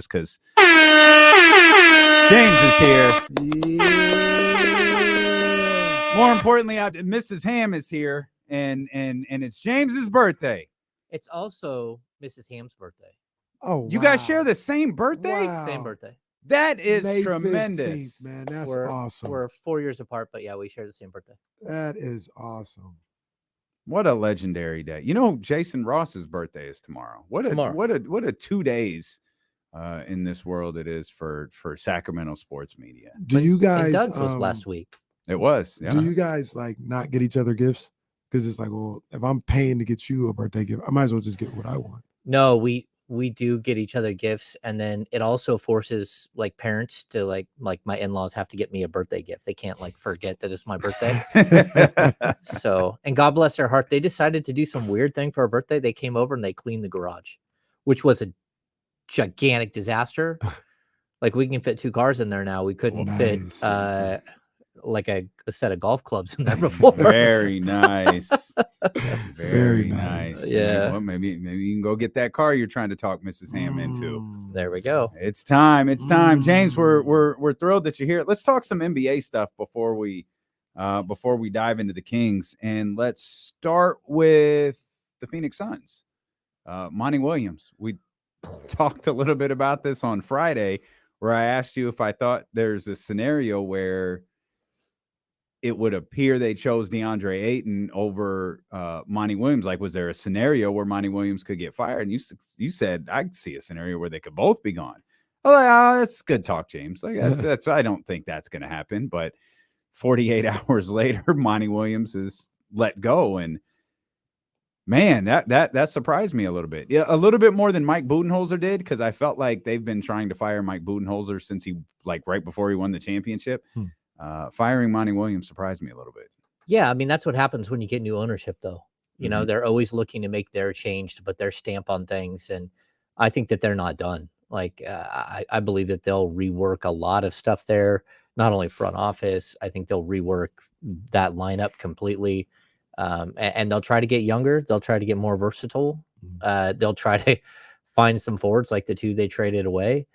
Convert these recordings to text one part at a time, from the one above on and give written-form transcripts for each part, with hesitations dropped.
because James is here. More importantly, Mrs. Ham is here, and it's James's birthday. It's also Mrs. Ham's birthday. Oh, you guys share the same birthday? Wow. Same birthday. That is May tremendous. 15th, man. That's we're awesome. We're 4 years apart, but yeah, we share the same birthday. That is awesome. What a legendary day. You know, Jason Ross's birthday is tomorrow. What a 2 days in this world it is for Sacramento sports media. Do you guys? And Doug's was last week. It was. Yeah. Do you guys like not get each other gifts? Because it's like, well, if I'm paying to get you a birthday gift, I might as well just get what I want. No, we do get each other gifts, and then it also forces like parents to like my in-laws have to get me a birthday gift. They can't like forget that it's my birthday. So, and God bless their heart, they decided to do some weird thing for our birthday. They came over and they cleaned the garage, which was a gigantic disaster. Like we can fit 2 cars in there now. We couldn't fit like a set of golf clubs in there before. Very nice. Very nice. Yeah. Well, maybe you can go get that car you're trying to talk Mrs. Ham into. There we go. It's time. It's time. James, we're thrilled that you're here. Let's talk some NBA stuff before we dive into the Kings. And let's start with the Phoenix Suns. Monty Williams. We talked a little bit about this on Friday, where I asked you if I thought there's a scenario where it would appear they chose DeAndre Ayton over Monty Williams. Like, was there a scenario where Monty Williams could get fired? And you said, I see a scenario where they could both be gone. I'm like, that's good talk, James. Like, that's I don't think that's going to happen. But 48 hours later, Monty Williams is let go. And man, that surprised me a little bit. Yeah, a little bit more than Mike Budenholzer did, because I felt like they've been trying to fire Mike Budenholzer since right before he won the championship. Firing Monty Williams surprised me a little bit. Yeah, I mean, that's what happens when you get new ownership, though. You know, they're always looking to make their change to put their stamp on things. And I think that they're not done. Like, I believe that they'll rework a lot of stuff there, not only front office. I think they'll rework that lineup completely. And they'll try to get younger. They'll try to get more versatile. They'll try to find some forwards like the 2 they traded away.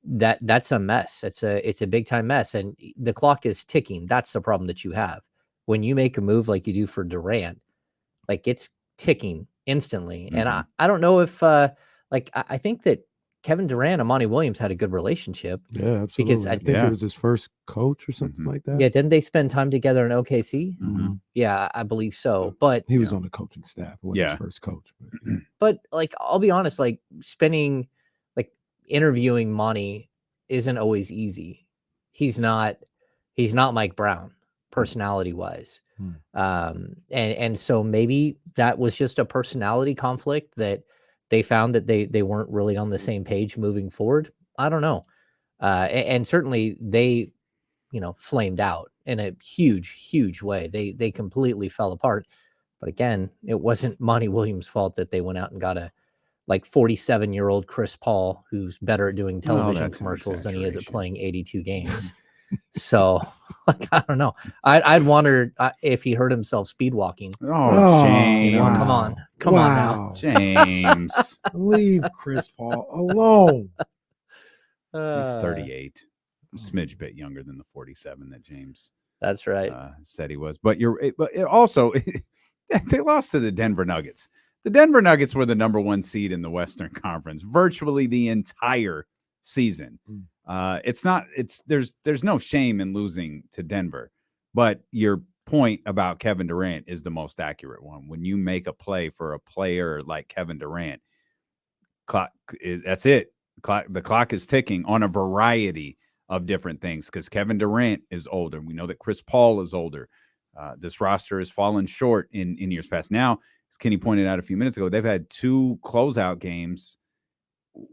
That's a mess. It's a big time mess, and the clock is ticking. That's the problem that you have when you make a move like you do for Durant. Like, it's ticking instantly. And I don't know if I think that Kevin Durant and Monty Williams had a good relationship. Yeah, absolutely. Because I think it was his first coach or something like that. Yeah, didn't they spend time together in OKC? Yeah, I believe so. But he was on the coaching staff when his first coach. But like, I'll be honest, like interviewing Monty isn't always easy. He's not Mike Brown personality wise. And so maybe that was just a personality conflict that they found that they weren't really on the same page moving forward. I don't know. And certainly they, flamed out in a huge way. They completely fell apart. But again, it wasn't Monty Williams' fault that they went out and got a 47-year-old Chris Paul, who's better at doing television commercials than he is at playing 82 games. So, I don't know. I'd wonder if he hurt himself speed walking. Oh, James. Come on now. James. Leave Chris Paul alone. He's 38. A smidge bit younger than the 47 that James that's right. Said he was. But also, they lost to the Denver Nuggets. The Denver Nuggets were the number 1 seed in the Western Conference virtually the entire season. There's no shame in losing to Denver, but your point about Kevin Durant is the most accurate one. When you make a play for a player like Kevin Durant, that's it. The clock is ticking on a variety of different things, because Kevin Durant is older. We know that Chris Paul is older. This roster has fallen short in years past. Now, as Kenny pointed out a few minutes ago, they've had 2 closeout games,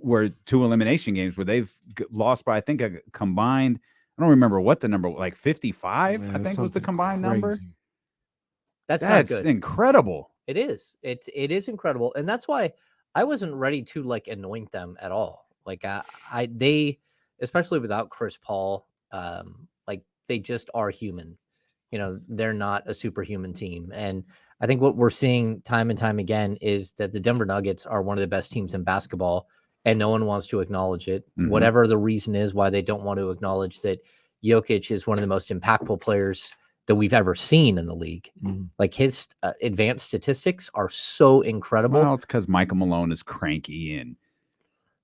2 elimination games where they've lost by, I think, a combined, I don't remember what the number, like 55, I think was the combined number. That's not good. Incredible. It is. It is incredible. And that's why I wasn't ready to anoint them at all. Like they, especially without Chris Paul, they just are human. They're not a superhuman team. And I think what we're seeing time and time again is that the Denver Nuggets are one of the best teams in basketball. and no one wants to acknowledge it. Mhm. Whatever the reason is why they don't want to acknowledge that Jokic is one of the most impactful players that we've ever seen in the league. Like his advanced statistics are so incredible. Well, it's because Michael Malone is cranky, and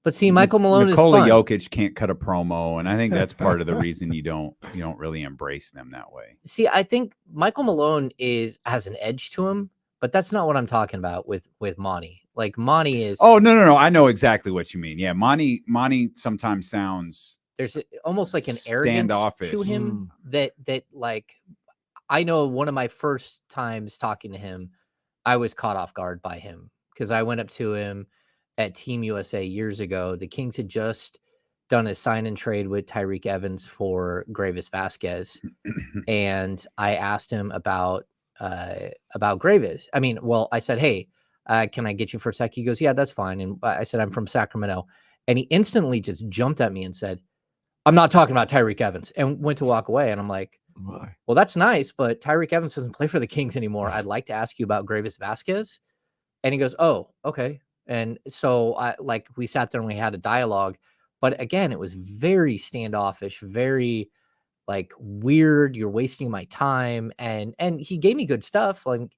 but see, Michael Malone Nikola is fun. Jokic can't cut a promo, and I think that's part of the reason you don't really embrace them that way. See, I think Michael Malone has an edge to him, but that's not what I'm talking about with Monty. Like Monty is. Oh no! I know exactly what you mean. Yeah, Monty sometimes sounds. There's almost like an arrogance to him that like, I know one of my first times talking to him, I was caught off guard by him because I went up to him at Team USA years ago. The Kings had just done a sign and trade with Tyreek Evans for Gravis Vasquez. And I asked him about Gravis. I mean, well, I said, hey, can I get you for a sec? He goes, yeah, that's fine. And I said, I'm from Sacramento. And he instantly just jumped at me and said, I'm not talking about Tyreek Evans, and went to walk away. And I'm like, why? Well, that's nice, but Tyreek Evans doesn't play for the Kings anymore. I'd like to ask you about Gravis Vasquez. And he goes, oh, okay. And so we sat there and we had a dialogue, but again, it was very standoffish, very like weird. You're wasting my time. And he gave me good stuff. Like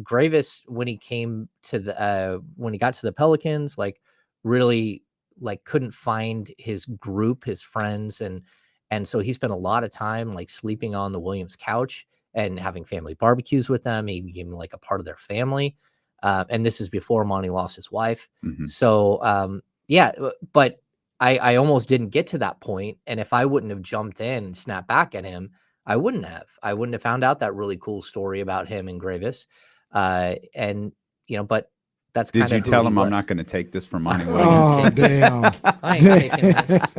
Gravis, when he got to the Pelicans, like really like couldn't find his group, his friends. And so he spent a lot of time like sleeping on the Williams couch and having family barbecues with them. He became like a part of their family. And this is before Monty lost his wife. Mm-hmm. So, yeah, but I almost didn't get to that point. And if I wouldn't have jumped in and snapped back at him, I wouldn't have found out that really cool story about him and Gravis. And, but that's kind of. Did you tell him I'm not going to take this from Monty Williams? Oh, damn. I ain't taking this.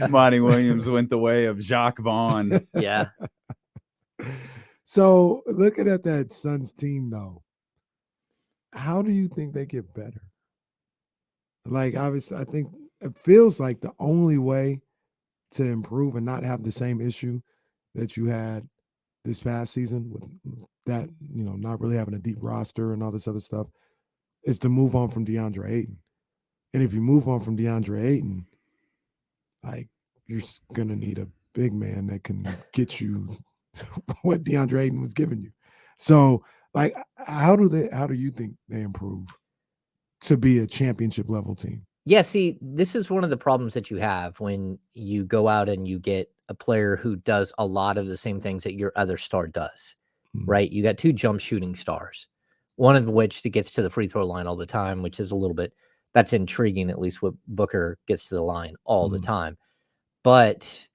Monty Williams went the way of Jacques Vaughn. Yeah. So looking at that Suns team, though, how do you think they get better? Like, obviously, I think it feels like the only way to improve and not have the same issue that you had this past season with that, not really having a deep roster and all this other stuff is to move on from DeAndre Ayton. And if you move on from DeAndre Ayton, like, you're going to need a big man that can get you what DeAndre Ayton was giving you. So, like, how do you think they improve to be a championship level team? Yeah, see, this is one of the problems that you have when you go out and you get a player who does a lot of the same things that your other star does, right? You got two jump shooting stars, one of which that gets to the free throw line all the time, which is a little bit, that's intriguing, at least what Booker gets to the line all the time. But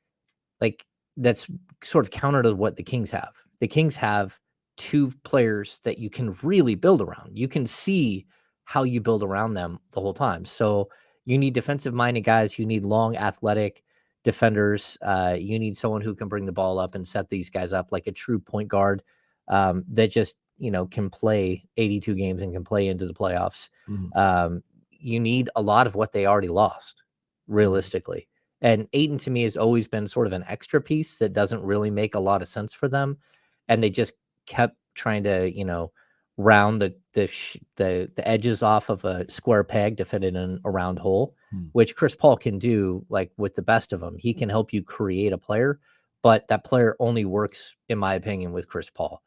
like, that's sort of counter to what the Kings have. The Kings have two players that you can really build around. You can see how you build around them the whole time. So you need defensive minded guys. You need long, athletic defenders. You need someone who can bring the ball up and set these guys up like a true point guard that just, can play 82 games and can play into the playoffs. You need a lot of what they already lost, realistically. And Ayton, to me, has always been sort of an extra piece that doesn't really make a lot of sense for them. And they just kept trying to, round the edges off of a square peg to fit it in a round hole, which Chris Paul can do, like, with the best of them. He can help you create a player, but that player only works, in my opinion, with Chris Paul.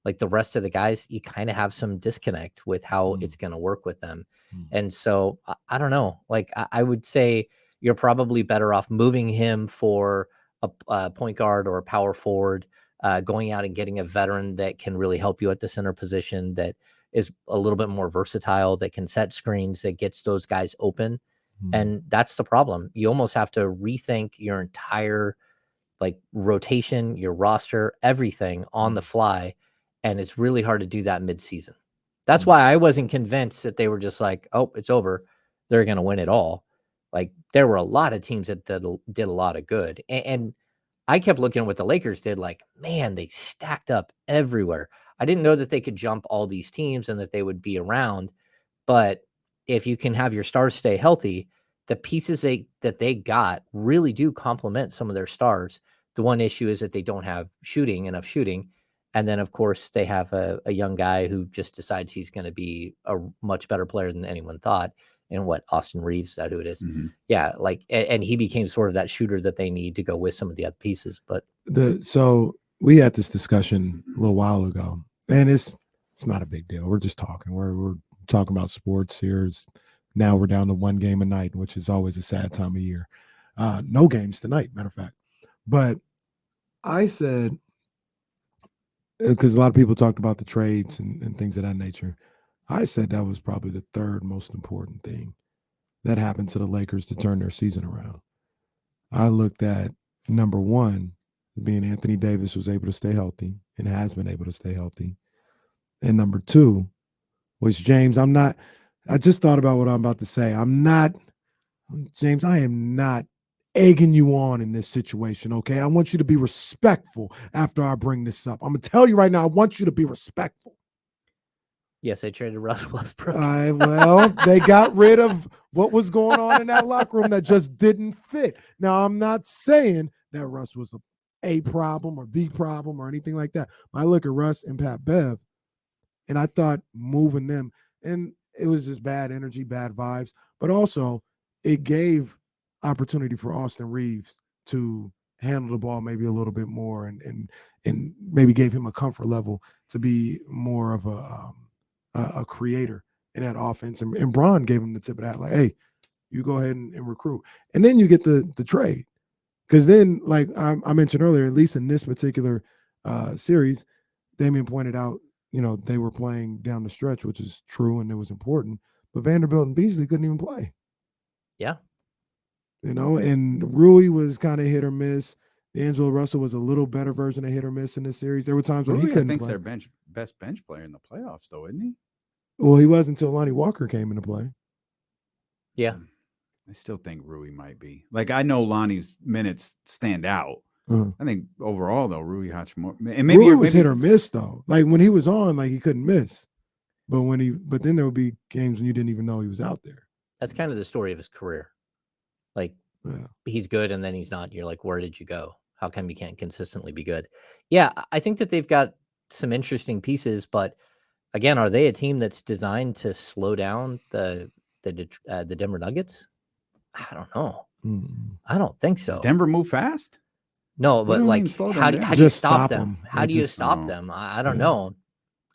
Like the rest of the guys, you kind of have some disconnect with how it's going to work with them. And so I don't know, like I would say you're probably better off moving him for a point guard or a power forward, going out and getting a veteran that can really help you at the center position, that is a little bit more versatile, that can set screens, that gets those guys open. And that's the problem. You almost have to rethink your entire like rotation, your roster, everything on the fly. And it's really hard to do that mid-season. That's why I wasn't convinced that they were just like, oh, it's over, they're going to win it all. Like there were a lot of teams that did a lot of good. And I kept looking at what the Lakers did, like, man, they stacked up everywhere. I didn't know that they could jump all these teams and that they would be around. But if you can have your stars stay healthy, the pieces that they got really do complement some of their stars. The one issue is that they don't have enough shooting. And then, of course, they have a young guy who just decides he's going to be a much better player than anyone thought. And what, Austin Reeves, is that who it is? Mm-hmm. Yeah, like, and he became sort of that shooter that they need to go with some of the other pieces. But so we had this discussion a little while ago, and it's not a big deal. We're just talking. We're talking about sports here. Now we're down to one game a night, which is always a sad time of year. No games tonight, matter of fact. But I said, because a lot of people talked about the trades and things of that nature, I said that was probably the third most important thing that happened to the Lakers to turn their season around. I looked at number one, being Anthony Davis was able to stay healthy and has been able to stay healthy. And number two was James. I just thought about what I'm about to say. James, I am not egging you on in this situation, okay? I want you to be respectful after I bring this up. I'm going to tell you right now, I want you to be respectful. yes, I traded Russell Westbrook. Well, they got rid of what was going on in that locker room that just didn't fit. Now, I'm not saying that Russ was a problem or the problem or anything like that. I look at Russ and Pat Bev, and I thought moving them, and it was just bad energy, bad vibes, but also it gave opportunity for Austin Reeves to handle the ball maybe a little bit more and maybe gave him a comfort level to be more of a creator in that offense. And Bron gave him the tip of that, like, hey, you go ahead and recruit. And then you get the trade. Because then, like I mentioned earlier, at least in this particular series, Damian pointed out, they were playing down the stretch, which is true, and it was important. But Vanderbilt and Beasley couldn't even play. Yeah. And Rui was kind of hit or miss. D'Angelo Russell was a little better version of hit or miss in this series. There were times when he couldn't I think play. their best bench player in the playoffs, though, isn't he? Well, he was until Lonnie Walker came into play. Yeah. I still think Rui might be. Like, I know Lonnie's minutes stand out. I think overall, though, Rui Hachimura, and Rui was hit or miss, though. Like, when he was on, like, he couldn't miss. But then there would be games when you didn't even know he was out there. That's kind of the story of his career. Like, he's good and then he's not. You're like, where did you go? How come you can't consistently be good? Yeah, I think that they've got some interesting pieces, but again, are they a team that's designed to slow down the Denver Nuggets? I don't know. I don't think so. Does Denver move fast? No, but like, how do you stop them? How do you stop them? I don't know.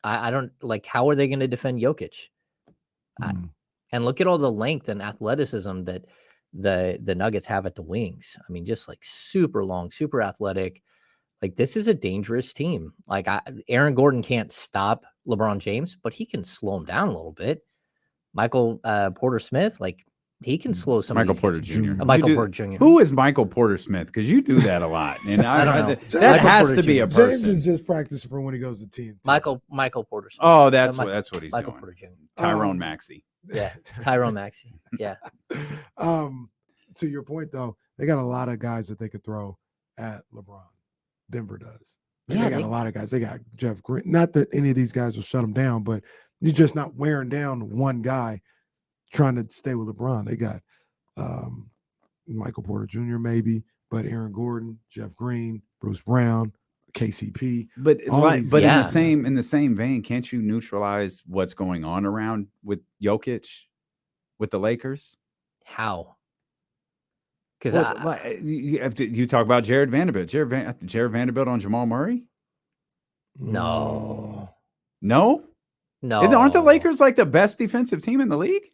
I don't like, how are they going to defend Jokic? And look at all the length and athleticism that the Nuggets have at the wings. I mean, just like super long, super athletic. Like, this is a dangerous team. Like, Aaron Gordon can't stop LeBron James, but he can slow him down a little bit. Michael Porter Smith, like, he can slow some Michael of these Porter guys. Jr. Michael Porter Jr. Who is Michael Porter Smith? Because you do that a lot, and I don't know. that Michael has Porter to be Jr. a person. James is just practicing for when he goes to TNT. Michael Porter Smith. Oh, that's what he's Michael doing. Porter Jr. Tyrone Maxey. Yeah, Tyrone Maxey. Yeah. To your point, though, they got a lot of guys that they could throw at LeBron. Denver does. And they got a lot of guys. They got Jeff Green. Not that any of these guys will shut them down, but you're just not wearing down one guy trying to stay with LeBron. They got Michael Porter Jr. maybe, but Aaron Gordon, Jeff Green, Bruce Brown, KCP. But in the same vein, can't you neutralize what's going on around with Jokic with the Lakers? How? Because you talk about Jared Vanderbilt. Jared Vanderbilt on Jamal Murray? No. Aren't the Lakers like the best defensive team in the league?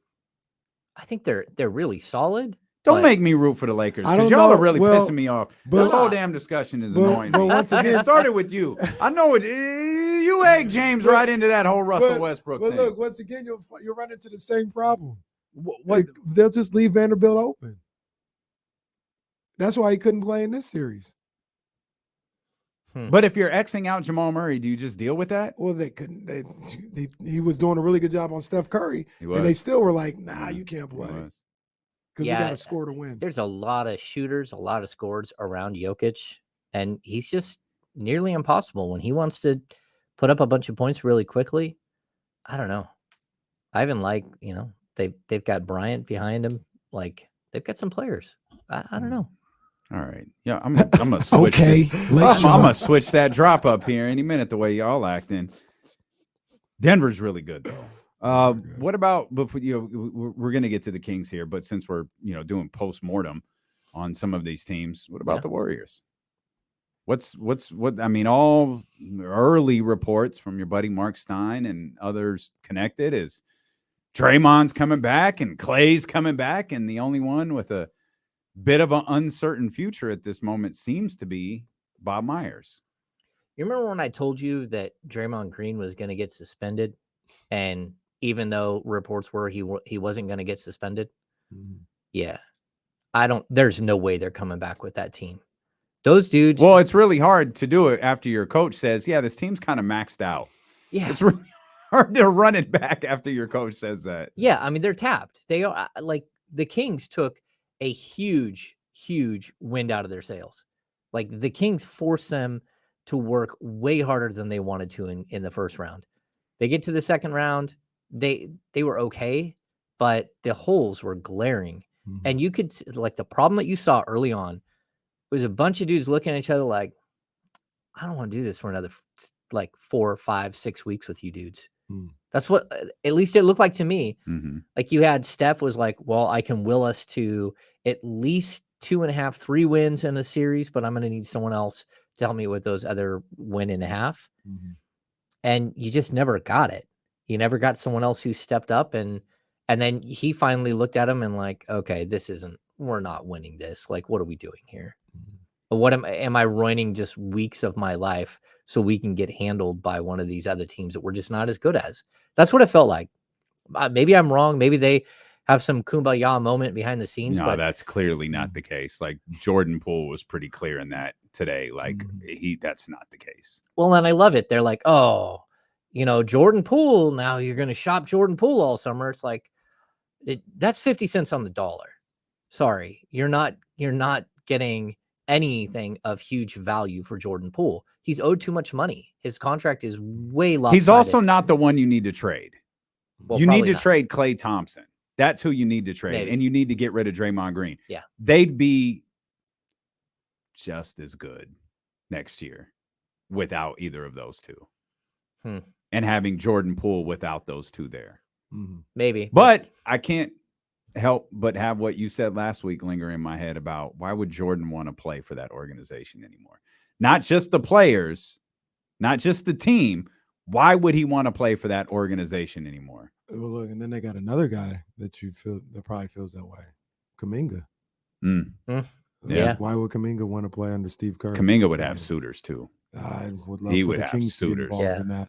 I think they're really solid. Don't make me root for the Lakers, because y'all are really pissing me off. This whole damn discussion is annoying me. Once again, it started with you. I know it. You egged James right into that whole Russell Westbrook thing. But look, once again, you'll run into the same problem. They'll just leave Vanderbilt open. That's why he couldn't play in this series. But if you're Xing out Jamal Murray, do you just deal with that? Well, they couldn't. He was doing a really good job on Steph Curry, and they still were like, "Nah, you can't play because we got to score to win." There's a lot of shooters, a lot of scorers around Jokic, and he's just nearly impossible when he wants to put up a bunch of points really quickly. I don't know. I even like, they've got Bryant behind him. Like, they've got some players. I don't know. All right. Yeah, I'm gonna switch. Okay, I'm gonna switch that drop up here any minute. The way y'all acting. Denver's really good though. What about before we're gonna get to the Kings here, but since we're doing post-mortem on some of these teams, what about the Warriors? What I mean, all early reports from your buddy Mark Stein and others connected is Draymond's coming back and Clay's coming back, and the only one with a bit of an uncertain future at this moment seems to be Bob Myers. You remember when I told you that Draymond Green was going to get suspended, and even though reports were he wasn't going to get suspended, yeah, there's no way they're coming back with that team. Those dudes. Well, it's really hard to do it after your coach says, "Yeah, this team's kind of maxed out." Yeah, it's really hard to run it back after your coach says that. Yeah, I mean they're tapped. They are like the Kings took a huge wind out of their sails. Like the Kings forced them to work way harder than they wanted to in the first round. They get to the second round, they were okay, but the holes were glaring. And you could like the problem that you saw early on was a bunch of dudes looking at each other like, I don't want to do this for another like 4, 5, 6 weeks with you dudes. That's what at least it looked like to me. Like you had Steph was like, well, I can will us to at least 2.5, 3 wins in a series, but I'm going to need someone else to help me with those other 1.5. And you just never got it. You never got someone else who stepped up, and then he finally looked at him and like, okay, we're not winning this. Like, what are we doing here? What am I ruining just weeks of my life so we can get handled by one of these other teams that we're just not as good as? That's what it felt like. Maybe I'm wrong. Maybe they have some kumbaya moment behind the scenes. No, but that's clearly not the case. Like Jordan Poole was pretty clear in that today. Like that's not the case. Well, and I love it. They're like, oh, Jordan Poole. Now you're going to shop Jordan Poole all summer. It's like, that's 50 cents on the dollar. Sorry, you're not getting anything of huge value for Jordan Poole. He's owed too much money. His contract is way lopsided. He's also not the one you need to trade. Well, you need to trade Klay Thompson. That's who you need to trade. Maybe. And you need to get rid of Draymond Green. Yeah. They'd be just as good next year without either of those two. And having Jordan Poole without those two there. Maybe. But I can't help but have what you said last week linger in my head about why would Jordan want to play for that organization anymore? Not just the players, not just the team. Why would he want to play for that organization anymore? Well, look, and then they got another guy that probably feels that way. Kuminga. Yeah. Why would Kuminga want to play under Steve Kerr? Kuminga would have suitors too. I would love for the Kings to get involved in that.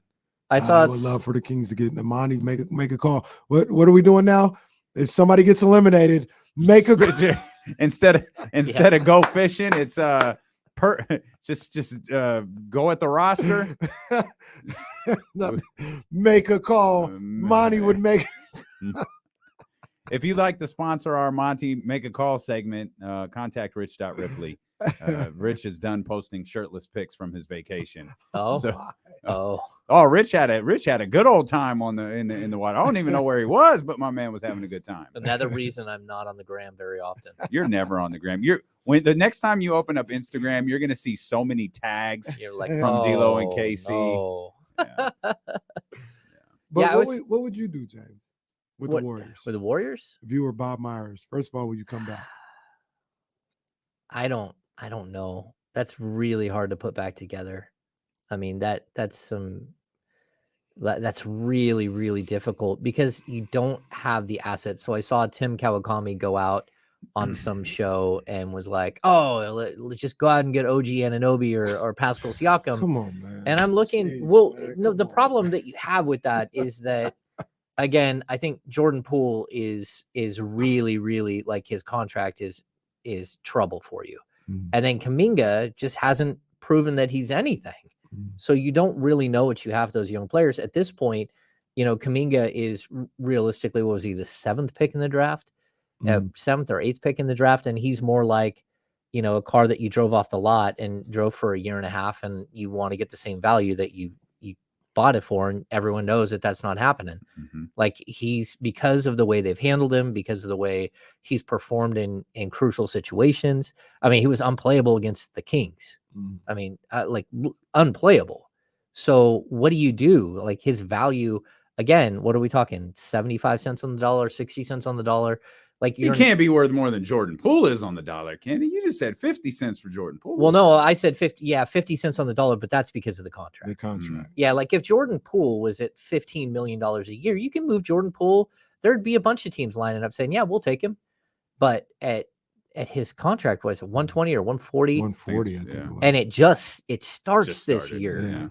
I would love for the Kings to get Amani make a call. What are we doing now? If somebody gets eliminated, make a instead of go fishing, it's just go at the roster. Make a call. Monty would make. If you'd like to sponsor our Monty Make a Call segment, contact Rich.Ripley. Rich is done posting shirtless pics from his vacation. Rich had a good old time in the water. I don't even know where he was, but my man was having a good time. Another reason I'm not on the gram very often. You're never on the gram. When the next time you open up Instagram, you're gonna see so many tags. You're like from D'Lo and KC. No. Yeah. But what would you do, James, with the Warriors? With the Warriors? If you were Bob Myers, first of all, would you come back? I don't know. That's really hard to put back together. I mean, that's really, really difficult because you don't have the assets. So I saw Tim Kawakami go out on some show and was like, oh, let's just go out and get OG Anunoby or Pascal Siakam. Come on, man. And I'm looking, the problem that you have with that is that, again, I think Jordan Poole is really, really like his contract is trouble for you. And then Kuminga just hasn't proven that he's anything. So you don't really know what you have those young players at this point. Kuminga is realistically, what was he, the 7th pick in the draft, 7th or 8th pick in the draft. And he's more like, a car that you drove off the lot and drove for a year and a half, and you want to get the same value that you bought it for, and everyone knows that that's not happening. Mm-hmm. Like because of the way they've handled him, because of the way he's performed in crucial situations. I mean, he was unplayable against the Kings. I mean, unplayable. So what do you do? Like his value, again, what are we talking? 75 cents on the dollar, 60 cents on the dollar. Like He can't be worth more than Jordan Poole is on the dollar, can he? You just said 50 cents for Jordan Poole. Well, no, I said 50 cents on the dollar, but that's because of the contract. The contract. Yeah, like if Jordan Poole was at $15 million a year, you can move Jordan Poole. There'd be a bunch of teams lining up saying, yeah, we'll take him. But at his contract was 120 or 140. 140, I think. Yeah. And it starts this year. Yeah.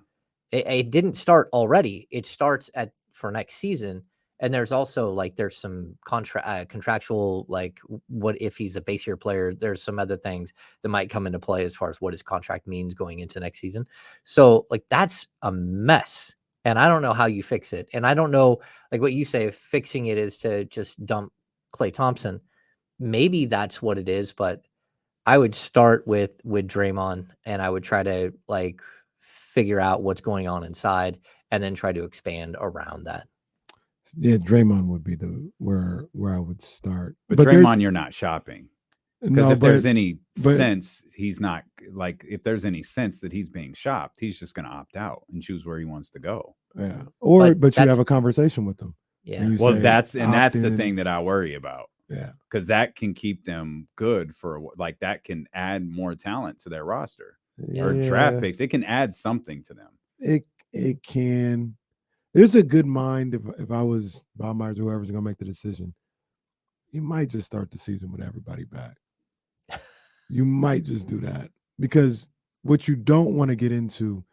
It didn't start already. It starts for next season. And there's also there's some contractual, like what if he's a base year player, there's some other things that might come into play as far as what his contract means going into next season. So that's a mess. And I don't know how you fix it. And I don't know, like what you say, if fixing it is to just dump Klay Thompson. Maybe that's what it is, but I would start with Draymond, and I would try to figure out what's going on inside and then try to expand around that. Yeah, Draymond would be where I would start. But Draymond, you're not shopping. Because if there's any sense, he's not if there's any sense that he's being shopped, he's just going to opt out and choose where he wants to go. Yeah. But you have a conversation with them. Yeah. Well, that's the thing that I worry about. Yeah. Because that can keep them good for that can add more talent to their roster or draft picks. It can add something to them. It can. There's a good mind if I was Bob Myers, whoever's going to make the decision. You might just start the season with everybody back. You might just do that because what you don't want to get into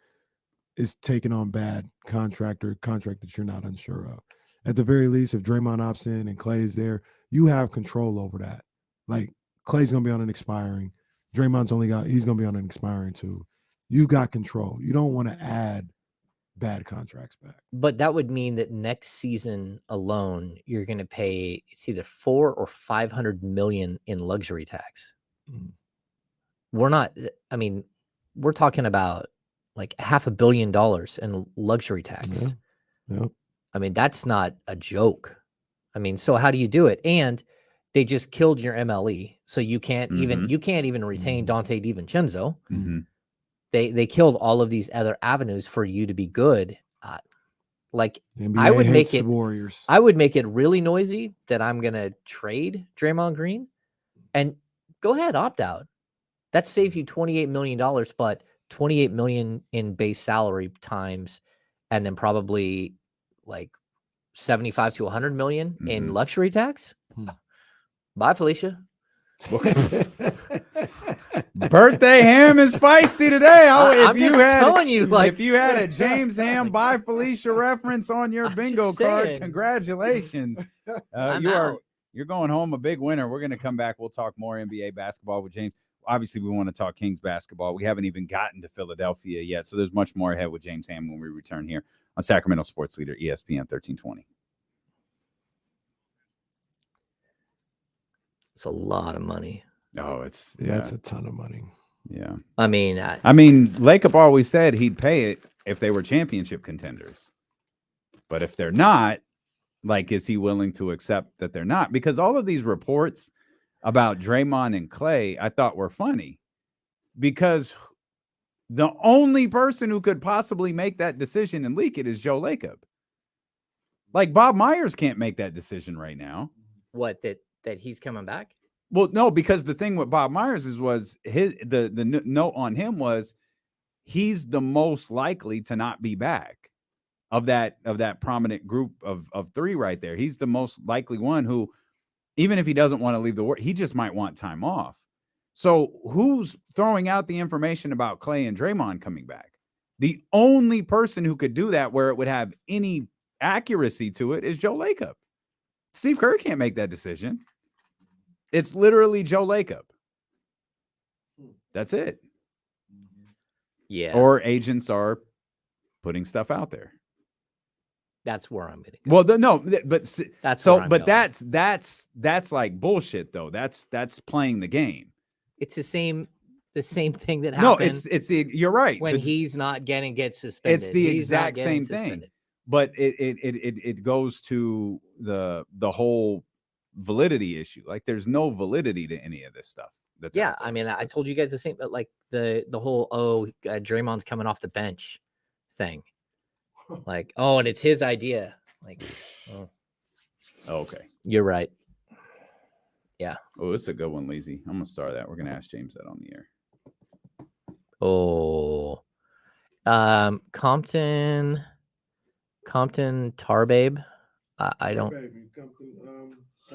is taking on bad contract that you're not unsure of. At the very least, if Draymond opts in and Klay is there, you have control over that. Like Klay's going to be on an expiring. Draymond's he's going to be on an expiring too. You got control. You don't want to add bad contracts back. But that would mean that next season alone, you're going to pay it's either $400 or $500 million in luxury tax. We're talking about $500 million in luxury tax. Yeah. I mean, that's not a joke. I mean, so how do you do it? And they just killed your MLE, so you can't even retain Dante DiVincenzo. Mm-hmm. They killed all of these other avenues for you to be good. NBA I would make it Warriors. I would make it really noisy that I'm gonna trade Draymond Green, and go ahead, opt out. That saves you $28 million, but $28 million in base salary times, and then probably 75 to 100 million in luxury tax. Bye, Felicia. Birthday ham is spicy today. I'm just telling you, if you had a James Ham by Felicia reference on your bingo card, congratulations. You're going home a big winner. We're going to come back. We'll talk more NBA basketball with James. Obviously, we want to talk Kings basketball. We haven't even gotten to Philadelphia yet, so there's much more ahead with James Ham when we return here on Sacramento Sports Leader, ESPN 1320. It's a lot of money. Oh, that's a ton of money. Yeah. I mean, Lacob always said he'd pay it if they were championship contenders. But if they're not, is he willing to accept that they're not? Because all of these reports about Draymond and Klay, I thought were funny. Because the only person who could possibly make that decision and leak it is Joe Lacob. Bob Myers can't make that decision right now. What, that he's coming back? Well, no, because the thing with Bob Myers was the note on him was he's the most likely to not be back of that prominent group of three right there. He's the most likely one who, even if he doesn't want to leave the work, he just might want time off. So who's throwing out the information about Klay and Draymond coming back? The only person who could do that where it would have any accuracy to it is Joe Lacob. Steve Kerr can't make that decision. It's literally Joe Lacob. That's it. Yeah. Or agents are putting stuff out there. That's where I'm going to Well, go. That's like bullshit though. That's playing the game. It's the same. the same thing that No, happened you're right. when he's not get suspended. It's the He's not exact getting same thing. suspended. But it goes to the whole validity issue. Like there's no validity to any of this stuff. That's Yeah, out there. I mean, I told you guys the same, but like the whole Draymond's coming off the bench thing, like and it's his idea. Like, okay, you're right. Yeah. Oh, it's a good one, Lazy. I'm gonna start that. We're gonna ask James that on the air. Oh, Compton Tarbabe. I don't.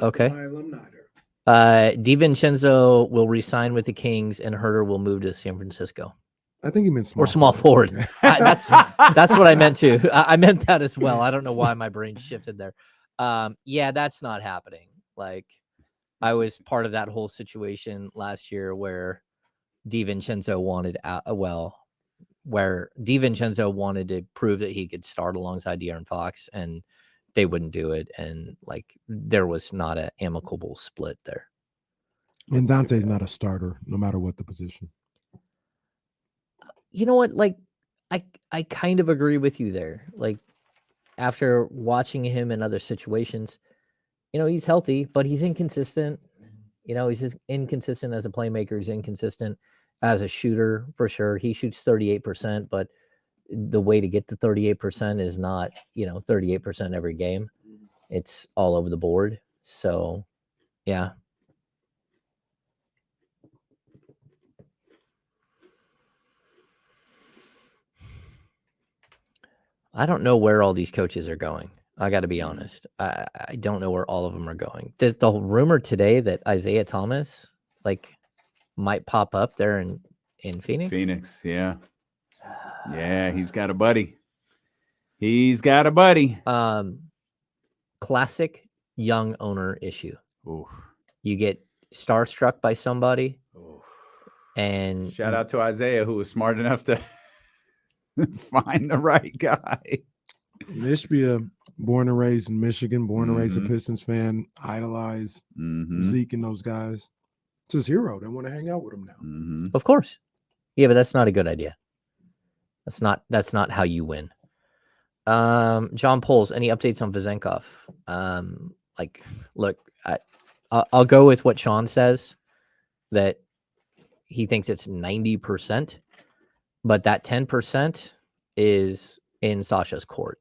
Okay. My alumni there. DiVincenzo will resign with the Kings, and Herter will move to San Francisco. I think he meant small forward. That's what I meant too. I meant that as well. I don't know why my brain shifted there. Yeah, that's not happening. Like, I was part of that whole situation last year where DiVincenzo wanted where DiVincenzo wanted to prove that he could start alongside De'Aaron Fox, and they wouldn't do it. And like, there was not an amicable split there. And Dante's not a starter, no matter what the position. You know what? Like, I kind of agree with you there. Like, after watching him in other situations, he's healthy, but he's inconsistent. He's just inconsistent as a playmaker. He's inconsistent as a shooter for sure. He shoots 38%, but the way to get to 38% is not, 38% every game. It's all over the board. So, yeah. I don't know where all these coaches are going. I got to be honest. I don't know where all of them are going. There's the rumor today that Isaiah Thomas might pop up there in Phoenix. Phoenix, yeah. Yeah, he's got a buddy. Classic young owner issue. Oof. You get starstruck by somebody. Oof. And shout out to Isaiah, who was smart enough to find the right guy. There should be a born and raised in Michigan, born and raised a Pistons fan, idolize Zeke and those guys. It's his hero. They want to hang out with him now. Of course. Yeah, but that's not a good idea. That's not how you win. John Poles, any updates on Vezenkov? Look, I'll go with what Sean says, that he thinks it's 90%, but that 10% is in Sasha's court,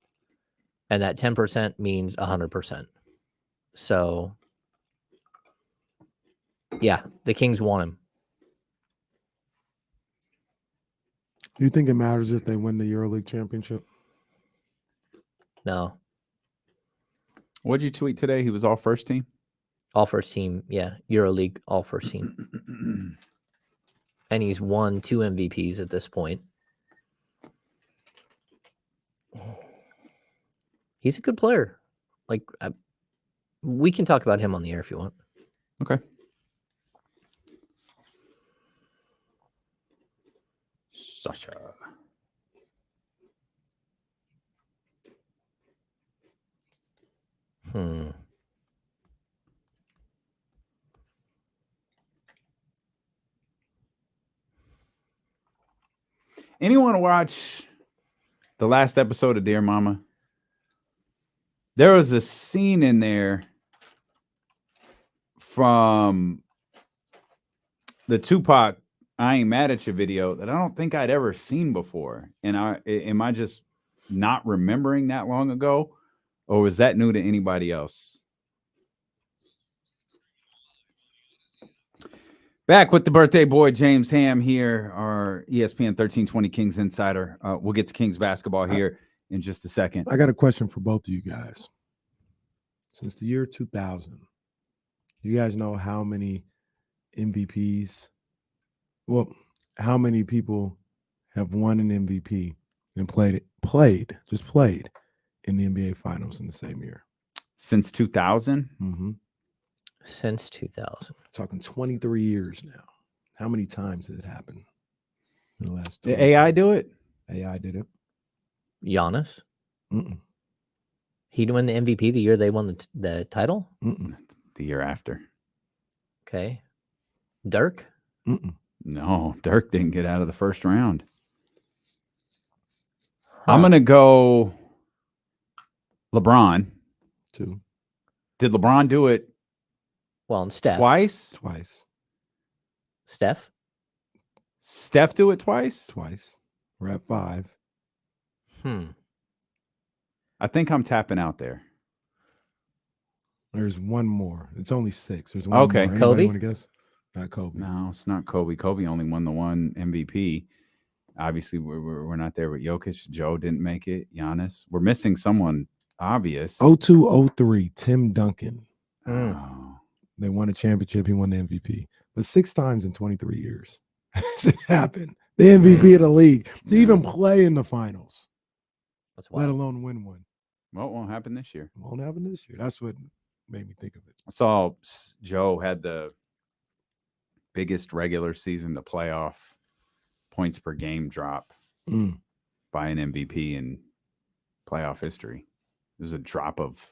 and that 10% means 100%. So, yeah, the Kings want him. Do you think it matters if they win the EuroLeague championship? No. What'd you tweet today? He was all first team? All first team, yeah. EuroLeague, all first team. And he's won 2 MVPs at this point. He's a good player. We can talk about him on the air if you want. Okay. Sasha. Anyone watch the last episode of Dear Mama? There was a scene in there from the Tupac I Ain't Mad at You video that I don't think I'd ever seen before. And am I just not remembering that long ago? Or was that new to anybody else? Back with the birthday boy, James Ham here, our ESPN 1320 Kings insider. We'll get to Kings basketball here in just a second. I got a question for both of you guys. Since the year 2000, you guys know how many MVPs, how many people have won an MVP and played in the NBA Finals in the same year? Since 2000? Mm-hmm. Since 2000. Talking 23 years now. How many times did it happen in the last? Did AI do it? AI did it. Giannis? Mm-mm. He'd win the MVP the year they won the title? Mm-mm. The year after. Okay. Dirk? Mm-mm. No, Dirk didn't get out of the first round. Huh. I'm going to go LeBron. 2. Did LeBron do it Well, and Steph. twice? Steph? Steph do it twice? We're at 5. I think I'm tapping out there. There's one more. It's only 6. There's one Okay. more. Anybody Kobe? want to guess? Not Kobe. No, it's not Kobe. Kobe only won the one MVP. Obviously, we're not there with Jokic. Joe didn't make it. Giannis. We're missing someone obvious. 02-03, Tim Duncan. Oh. They won a championship. He won the MVP. But 6 times in 23 years. Has it happened? The MVP of the league. To even play in the finals. That's Let wild. alone win one. Well, it won't happen this year. Won't happen this year. That's what made me think of it. I saw Joe had the biggest regular season, the playoff points per game drop by an MVP in playoff history. It was a drop of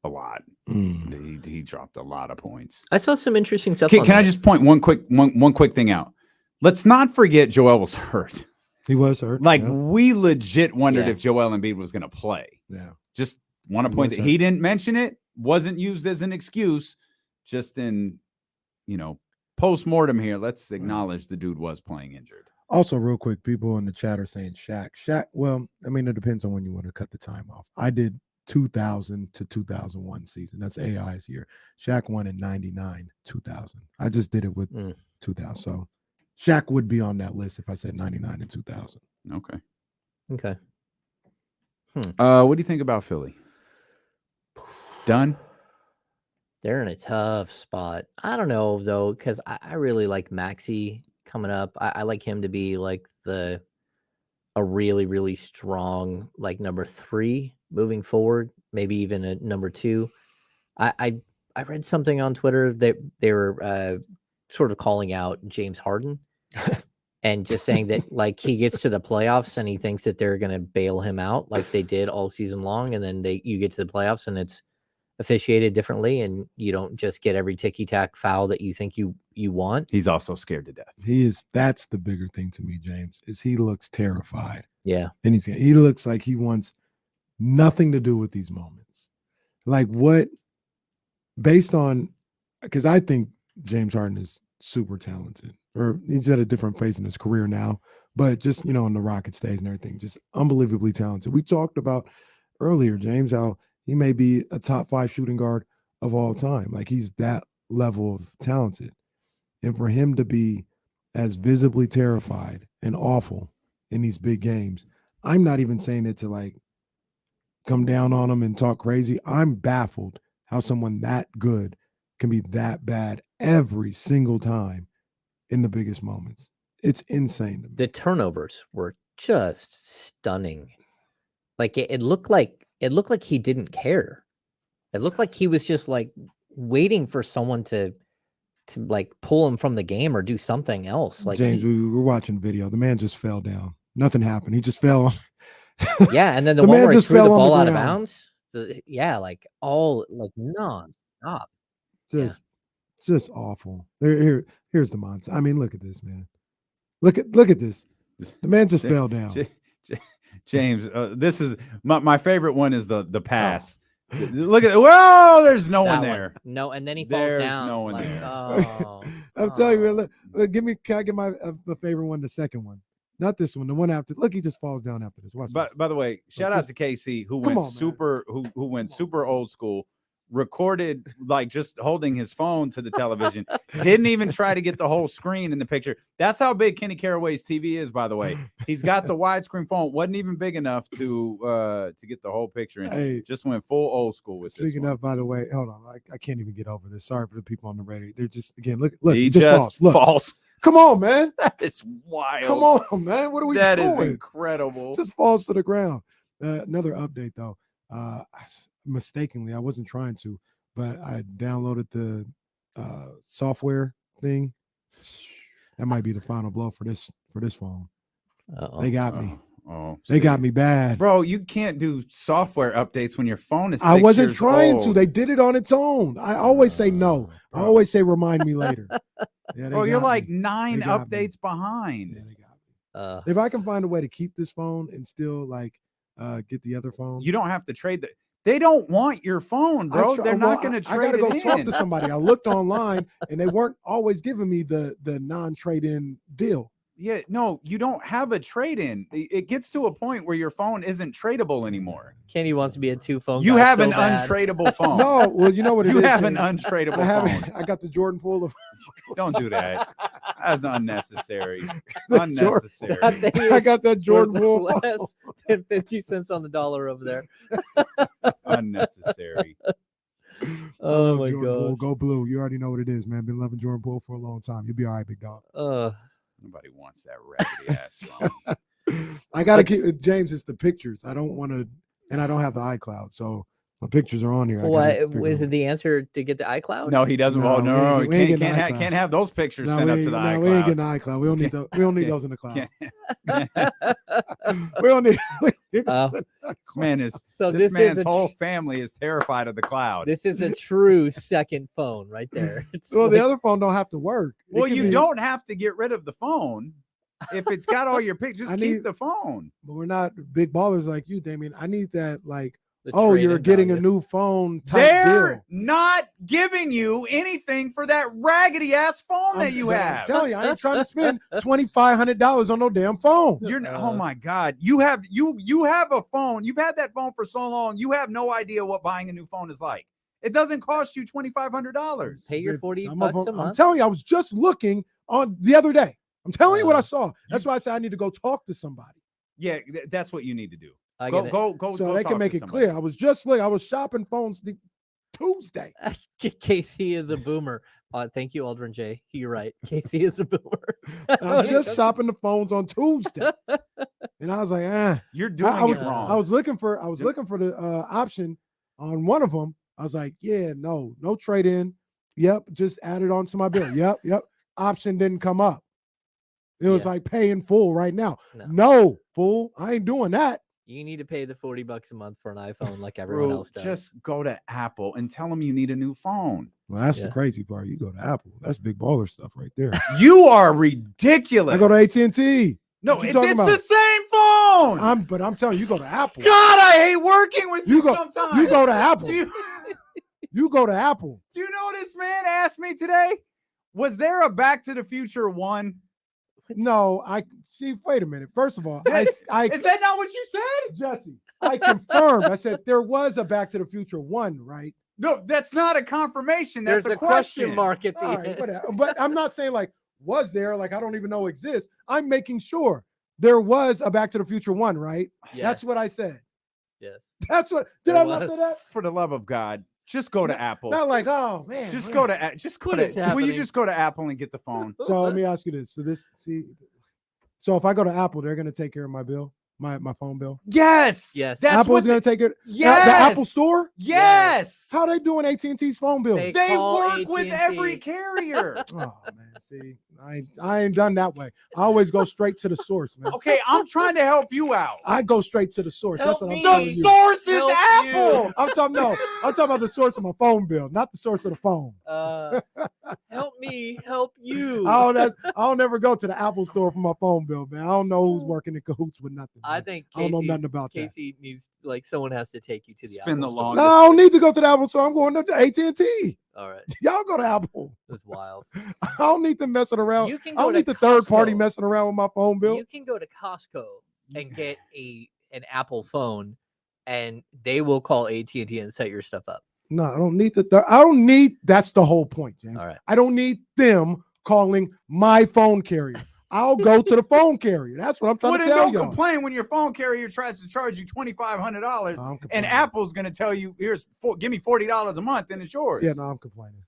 a lot. He dropped a lot of points. I saw some interesting stuff. Can I just point one quick thing out? Let's not forget Joel was hurt. He was hurt. Like, we legit wondered Yeah. if Joel Embiid was going to play. Yeah. Just want to He point was that hurt. he didn't mention it, wasn't used as an excuse, just in, post-mortem here. Let's acknowledge the dude was playing injured. Also, real quick, people in the chat are saying Shaq. Well, I mean, it depends on when you want to cut the time off. I did 2000 to 2001 season. That's AI's year. Shaq won in 99, 2000. I just did it with 2000. So Shaq would be on that list if I said 99 and 2000. Okay. What do you think about Philly? Done? They're in a tough spot. I don't know, though, because I really like Maxey coming up. I like him to be like a really, really strong, like number 3 moving forward, maybe even a number 2. I read something on Twitter that they were sort of calling out James Harden and just saying that like he gets to the playoffs and he thinks that they're going to bail him out like they did all season long. And then you get to the playoffs and it's officiated differently and you don't just get every ticky-tack foul that you think you want. He's also scared to death. He is. That's the bigger thing to me, James, is he looks terrified. Yeah. And he looks like he wants nothing to do with these moments. Like what, based on, because I think James Harden is super talented, or he's at a different phase in his career now, but just, in the Rockets days and everything, just unbelievably talented. We talked about earlier, James, how he may be a top 5 shooting guard of all time. Like he's that level of talented. And for him to be as visibly terrified and awful in these big games, I'm not even saying it to like come down on him and talk crazy. I'm baffled how someone that good can be that bad every single time in the biggest moments. It's insane to me. The turnovers were just stunning. Like it looked like he didn't care. It looked like he was just like waiting for someone to like pull him from the game or do something else. Like James, we were watching video. The man just fell down. Nothing happened. He just fell. Yeah, and then the The one man where he just threw the fell on the ball out of ground. bounds. So, yeah, like all like nonstop. Just awful. Here's the monster. I mean, look at this, man. Look at this. The man just fell down. James, this is my favorite one is the pass. Look at well, there's no one there. No, and then he falls There's down. no one like, there. Oh, I'm telling you, man, look, can I get my the favorite one, the second one? Not this one, the one after. Look, he just falls down after this. Watch this. By the way, shout out to KC who went super old school, recorded like just holding his phone to the television, didn't even try to get the whole screen in the picture. That's how big Kenny Caraway's TV is, by the way. He's got the widescreen phone, wasn't even big enough to get the whole picture in. Hey, just went full old school with this. Speaking one. of, by the way, hold on, I can't even get over this. Sorry for the people on the radio. They're just look. He just falls. Come on, man. That is wild. Come on, man. What are we doing? That is incredible. Just falls to the ground. Another update though. Mistakenly, I wasn't trying to, but I downloaded the software thing. That might be the final blow for this phone. Uh-oh. They got me. Oh, They got me bad. Bro, you can't do software updates when your phone is 6 I wasn't years trying old. to. They did it on its own. I always say no. I always say remind me later. Yeah, Bro, you're like me. 9 updates behind. Yeah, they got me. If I can find a way to keep this phone and still like get the other phone, you don't have to trade that. They don't want your phone, bro. They're not going to trade it in. I got to go talk to somebody. I looked online and they weren't always giving me the non-trade-in deal. Yeah, no, you don't have a trade-in. It gets to a point where your phone isn't tradable anymore. Kenny wants to be a 2-phone. You have an untradeable phone. No, well, you know what it is. You have an untradeable phone. I got the Jordan Poole of. Don't do that. That's unnecessary. Unnecessary. I got that Jordan Poole. Less than 50 cents on the dollar over there. Unnecessary. Oh my God. Go blue. You already know what it is, man. Been loving Jordan Poole for a long time. You'll be all right, big dog. Nobody wants that raggedy ass phone. I gotta keep James. It's the pictures. I don't want to, and I don't have the iCloud, so my pictures are on here. What is it? The answer to get the iCloud? No, he doesn't. No, can't have those pictures sent up to the iCloud. No, we ain't getting the iCloud. We don't need those. We don't need those in the cloud. We don't need. This man is. So this man's whole family is terrified of the cloud. This is a true second phone right there. Well, the other phone don't have to work. Well, you don't have to get rid of the phone. If it's got all your pictures, just keep the phone. But we're not big ballers like you, Damien. I need that, like, oh, you're getting a new phone type They're deal. not giving you anything for that raggedy ass phone that you have. I'm telling you, I ain't trying to spend $2,500 on no damn phone. You're oh my God. You have a phone. You've had that phone for so long. You have no idea what buying a new phone is like. It doesn't cost you $2,500. Pay your $40 a month. I'm telling you, I was just looking on the other day. I'm telling you what I saw. That's why I said I need to go talk to somebody. Yeah, that's what you need to do. Go. So they can make it clear. I was just looking. I was shopping phones Tuesday. Casey is a boomer. Thank you, Aldrin J. You're right. Casey is a boomer. I'm just shopping the phones on Tuesday, and I was like, you're doing it wrong. I was looking for the option on one of them. I was like, yeah, no trade in. Yep, just add it on to my bill. Yep. Option didn't come up. It was like pay in full right now. No, fool. I ain't doing that. You need to pay the $40 a month for an iPhone like everyone else does. Just go to Apple and tell them you need a new phone. Well, that's the crazy part. You go to Apple. That's big baller stuff right there. You are ridiculous. I go to AT&T. No, it's the same phone. But I'm telling you, you go to Apple. God, I hate working with you sometimes. You go to Apple. You go to Apple. Do you know what this man asked me today? Was there a Back to the Future 1? No, I see. Wait a minute. First of all, is that not what you said, Jesse? I confirmed. I said there was a Back to the Future 1, right? No, that's not a confirmation. That's There's a question mark at the end. Whatever. But I'm not saying like was there. Like I don't even know exists. I'm making sure there was a Back to the Future 1, right? Yes. That's what I said. Yes. That's what. Did I not say that? For the love of God. Just go to Apple. Not like, oh man. Will you just go to Apple and get the phone? So let me ask you this. So if I go to Apple, they're gonna take care of my bill, my phone bill. Yes. That's Apple's gonna take it. Yes. The Apple Store. Yes. How they doing AT&T's phone bill? They work with every carrier. Oh man, see, I ain't done that way. I always go straight to the source, man. Okay, I'm trying to help you out. I go straight to the source. Help That's what me. I'm telling you. The source is Apple. I'm talking about the source of my phone bill, not the source of the phone. Help me help you. I'll never go to the Apple Store for my phone bill, man. I don't know who's working in cahoots with nothing. Man. I think I don't know nothing about Casey needs someone has to take you to the It's been Apple the Store. longest. No, I don't need to go to the Apple Store. I'm going to AT&T. All right. Y'all go to Apple. It was wild. I don't need them messing around. You can I don't need the third party messing around with my phone bill. You can go to Costco and get an Apple phone, and they will call AT&T and set your stuff up. No, I don't need I don't need. That's the whole point, James. All right. I don't need them calling my phone carrier. I'll go to the phone carrier. That's what I'm trying to tell you. Don't complain when your phone carrier tries to charge you $2,500 and Apple's going to tell you, give me $40 a month and it's yours. Yeah, no, I'm complaining.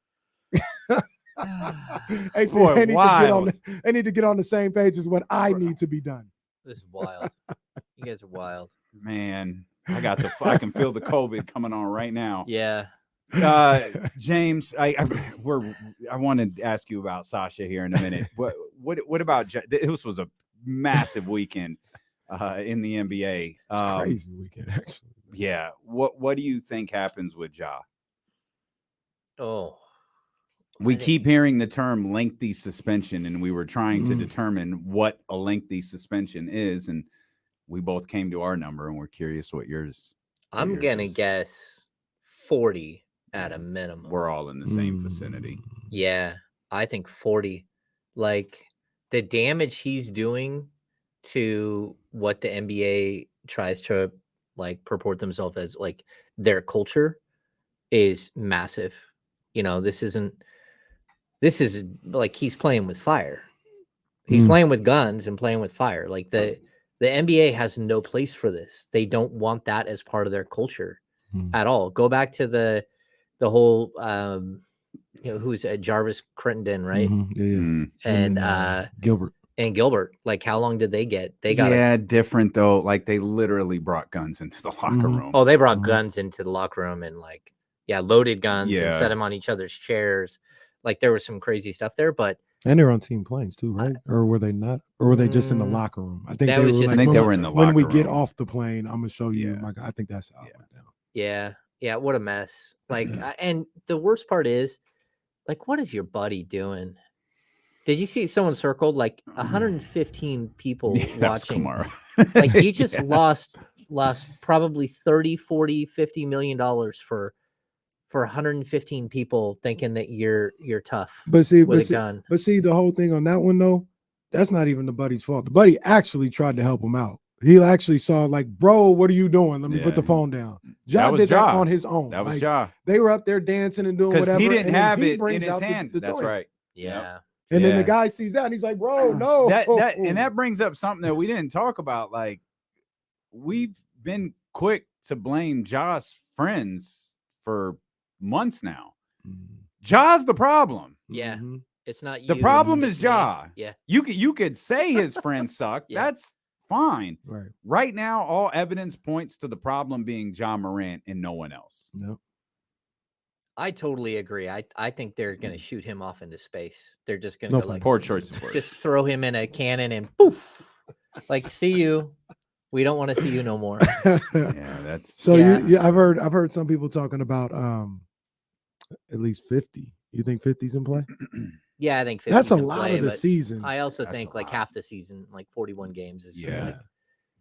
Hey, boy, they need to get on the same page as what I need to be done. This is wild. You guys are wild. Man, I can feel the COVID coming on right now. Yeah. James, I wanted to ask you about Sasha here in a minute. What about this was a massive weekend. in the NBA. It's crazy weekend, actually. Yeah. What do you think happens with Ja? Oh, We I think- keep hearing the term lengthy suspension, and we were trying to Mm. determine what a lengthy suspension is, and we both came to our number, and we're curious what yours. I'm yours gonna is. guess 40 at a minimum. We're all in the same vicinity. Yeah, I think 40. Like the damage he's doing to what the NBA tries to like purport themselves as like their culture is massive. You know, this is like he's playing with fire. He's playing with guns and playing with fire. Like the NBA has no place for this. They don't want that as part of their culture at all. Go back to the whole who's Jarvis Crittenden, right? Yeah. And Gilbert. and Gilbert. Like how long did they get? They got different though. Like they literally brought guns into the locker room. Oh, they brought guns into the locker room and like loaded guns and set Yeah. them on each other's chairs. Like there was some crazy stuff there, but And they were on team planes too, right? Or were they not? Or were they just in the locker room? I think that they was were. just- Like, I think when, they were in the when locker we get room. off the plane, I'm gonna show you. Yeah. I think that's how it went down. yeah, what a mess. Like, and the worst part is, like, what is your buddy doing? Did you see someone circled like 115 people Yeah, that was watching? Kamara. Like you just Yeah. lost probably 30, 40, 50 million dollars for 115 people thinking that you're tough But see, with a gun. But see, the whole thing on that one though, that's not even the buddy's fault. The buddy actually tried to help him out. He actually saw like, bro, what are you doing? Let me put the phone down. Ja was did that Ja. on his own. That was like, Ja. They were up there dancing and doing Because whatever. he didn't and then have he it in brings his out hand. the That's joint. right. Yeah. And then the Yeah. guy sees that and he's like, bro, no. That brings up something that we didn't talk about. Like we've been quick to blame Ja's friends for months now. Ja's the problem. Yeah. It's not you. The problem it's is me. Ja. Yeah. You could say his friends suck. Yeah. That's fine. Right. Right now, all evidence points to the problem being Ja Morant and no one else. Nope. I totally agree. I think they're gonna shoot him off into space. They're just gonna No go like Poor choice of words. just throw him in a cannon and poof. Like, see you. We don't want to see you no more. Yeah, that's So Yeah. I've heard some people talking about at least 50. You think 50's in play? Yeah, I think 50 That's a can lot play, of the but season. I also That's think a like lot. half the season, like 41 games is Yeah. like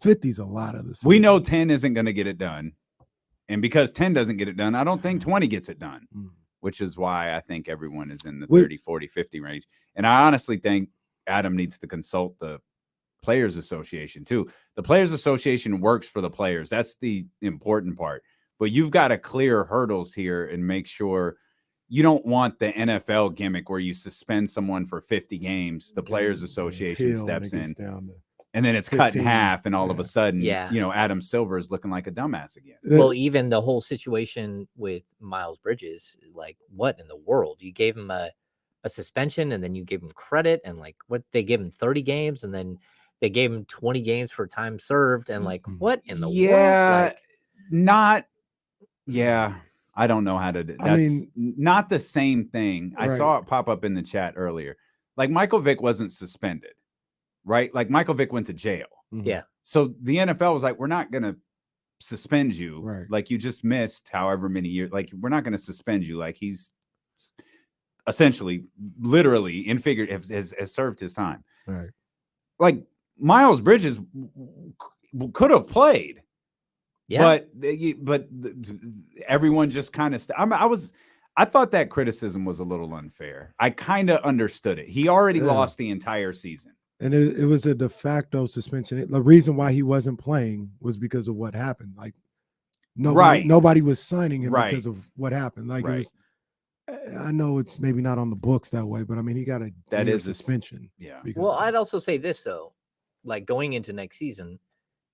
50's a lot of the season. we know 10 isn't going to get it done. And because 10 doesn't get it done, I don't think 20 gets it done, which is why I think everyone is in the 30, 40, 50 range. And I honestly think Adam needs to consult the Players Association too. The Players Association works for the players. That's the important part. But you've got to clear hurdles here and make sure you don't want the NFL gimmick where you suspend someone for 50 games. The Players Association steps in. And then it's cut in 15. half, and all of a sudden, Yeah. Adam Silver is looking like a dumbass again. well, even the whole situation with Miles Bridges, like what in the world? You gave him a suspension and then you gave him credit and like what they gave him 30 games and then they gave him 20 games for time served and like what in the world? Like, I don't know how to do. I That's mean- not the same thing. I Right. saw it pop up in the chat earlier. Like Michael Vick wasn't suspended, right? Like Michael Vick went to jail. Yeah. So the NFL was like, we're not going to suspend you. Right. Like you just missed however many years. Like we're not going to suspend you. Like he's essentially, literally, in figure has served his time. Right. Like Miles Bridges could have played. yeah. But everyone just kind of I thought that criticism was a little unfair. I kind of understood it. He already Yeah. lost the entire season. And it was a de facto suspension. The reason why he wasn't playing was because of what happened. Like nobody was signing him because of what happened. Like it was, I know it's maybe not on the books that way, but I mean he got a suspension. Yeah. Well, I'd also say this though, like going into next season,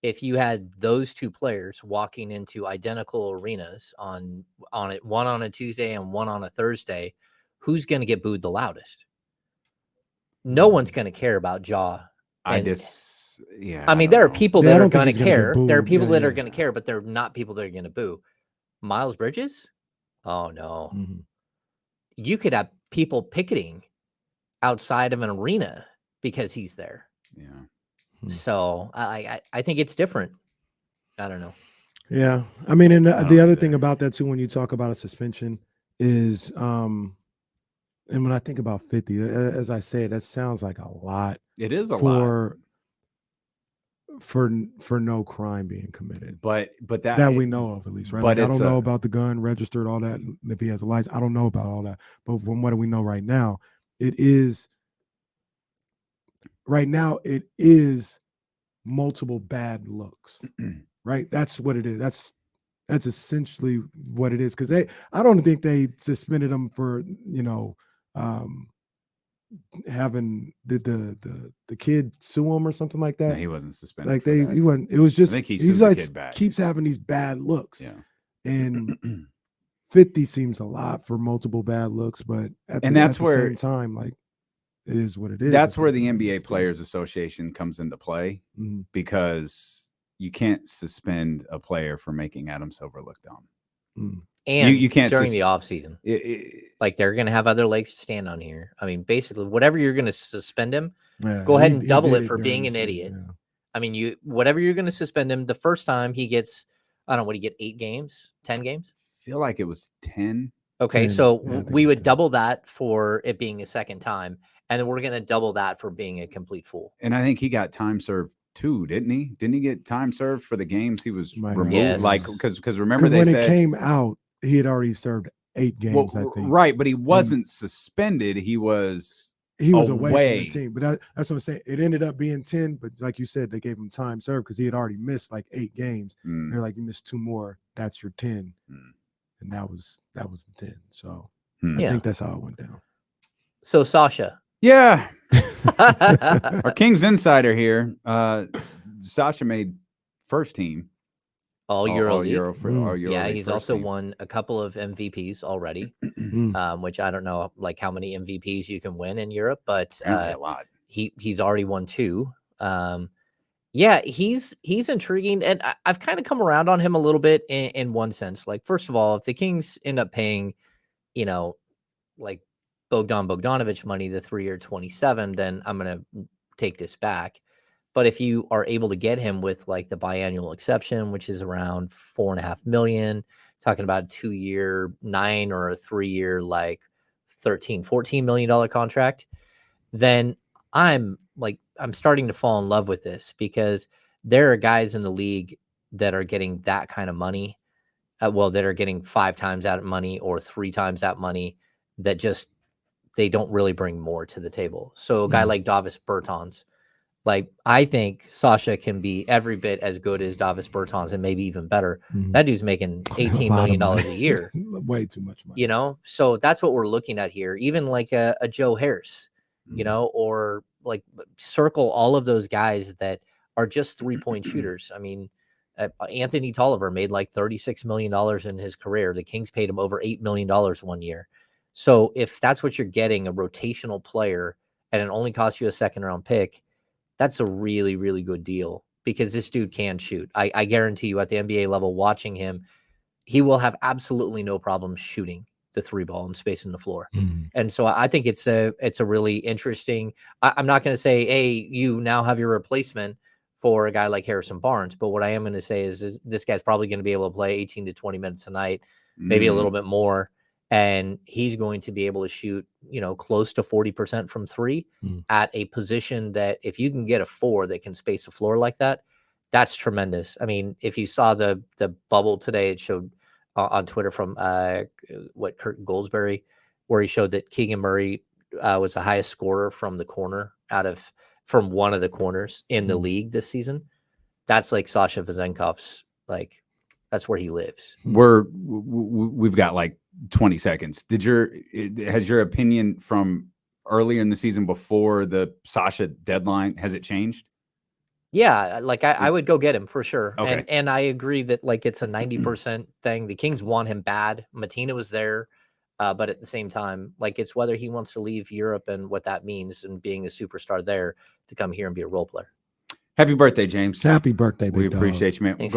if you had those two players walking into identical arenas on it, one on a Tuesday and one on a Thursday, who's going to get booed the loudest? No one's going to care about Ja. I mean, there are people that are going to care. There are people that are Yeah. going to care, but they're not people that are going to boo. Miles Bridges? Oh no. Mhm. You could have people picketing outside of an arena because he's there. Yeah. So I think it's different. I don't know. Yeah. I mean, and I don't the know other either. thing about that too, when you talk about a suspension is, and when I think about 50, as I said, that sounds like a lot It is a lot. for no crime being committed. But That we know of, at least, right? but Like, I it's don't know about the gun registered, all that. If he has a license, I don't know about all that. But from what do we know right now, it is multiple bad looks, right? That's what it is. That's essentially what it is. Because I don't think they suspended him for having the kid sue him or something like No, that. he wasn't suspended. Like for that. he wasn't. It was just think he he's sued the like kid back. keeps having these bad looks. Yeah. And 50 seems a lot for multiple bad looks, but at the same time, like, it is what it is. That's where the NBA Players Association comes into play, Mm-hmm. because you can't suspend a player for making Adam Silver look dumb. Mm-hmm. And you can't during the offseason. Like, they're going to have other legs to stand on here. I mean, basically, whatever you're going to suspend him, go ahead and double it for being an idiot. Yeah. I mean, whatever you're going to suspend him, the first time he gets, I don't know, what do you get, 8 games, 10 games? I feel like it was 10. Okay, 10. so Yeah, we would double that for it being a second time, and then we're going to double that for being a complete fool. And I think he got time served too, didn't he? Didn't he get time served for the games he was removed? Yes. Like, because remember they when said it came out, he had already served 8 games, I think. Right, but he wasn't suspended. He was away from the team. But that's what I'm saying. It ended up being 10, but like you said, they gave him time served because he had already missed like 8 games. They're like, you missed 2 more. That's your 10. And that was the 10. So I think that's how it went down. So Sasha. Yeah. Our Kings insider here. Sasha made first team. All Euro League. Yeah, he's also won a couple of MVPs already, which I don't know like how many MVPs you can win in Europe, but a lot. He's already won 2. Yeah, he's intriguing, and I've kind of come around on him a little bit in one sense. Like, first of all, if the Kings end up paying, like Bogdan Bogdanovic money, the 3-year 27, then I'm gonna take this back. But if you are able to get him with like the biannual exception, which is around $4.5 million, talking about a 2-year 9 or a 3-year like $13-14 million contract, then I'm starting to fall in love with this, because there are guys in the league that are getting that kind of money, that are getting 5 times that money or 3 times that money, that just they don't really bring more to the table. So a guy like Davis Bertans, like, I think Sasha can be every bit as good as Davis Bertans and maybe even better. That dude's making $18 million a year. Way too much money. So that's what we're looking at here. Even like a Joe Harris, or like circle all of those guys that are just 3-point shooters. I mean, Anthony Tolliver made like $36 million in his career. The Kings paid him over $8 million one year. So if that's what you're getting, a rotational player, and it only costs you a 2nd-round pick, that's a really, really good deal, because this dude can shoot. I guarantee you, at the NBA level, watching him, he will have absolutely no problem shooting the 3 ball and spacing the floor. And so I think it's a really interesting. I'm not going to say, hey, you now have your replacement for a guy like Harrison Barnes. But what I am going to say is this guy's probably going to be able to play 18 to 20 minutes a night, maybe a little bit more. And he's going to be able to shoot, close to 40% from 3 at a position that, if you can get a 4 that can space the floor like that, that's tremendous. I mean, if you saw the bubble today, it showed on Twitter from Kurt Goldsberry, where he showed that Keegan Murray was the highest scorer from the corner from one of the corners in the league this season. That's like Sasha Vezenkov's, like, that's where he lives. We've got like 20 seconds. Has your opinion from earlier in the season before the Sasha deadline, has it changed? Yeah, like I would go get him for sure. Okay. And I agree that like it's a 90% thing. The Kings want him bad. Matina was there. But at the same time, like, it's whether he wants to leave Europe and what that means, and being a superstar there, to come here and be a role player. Happy birthday, James. Happy birthday, big We dog. appreciate you, man. Thanks.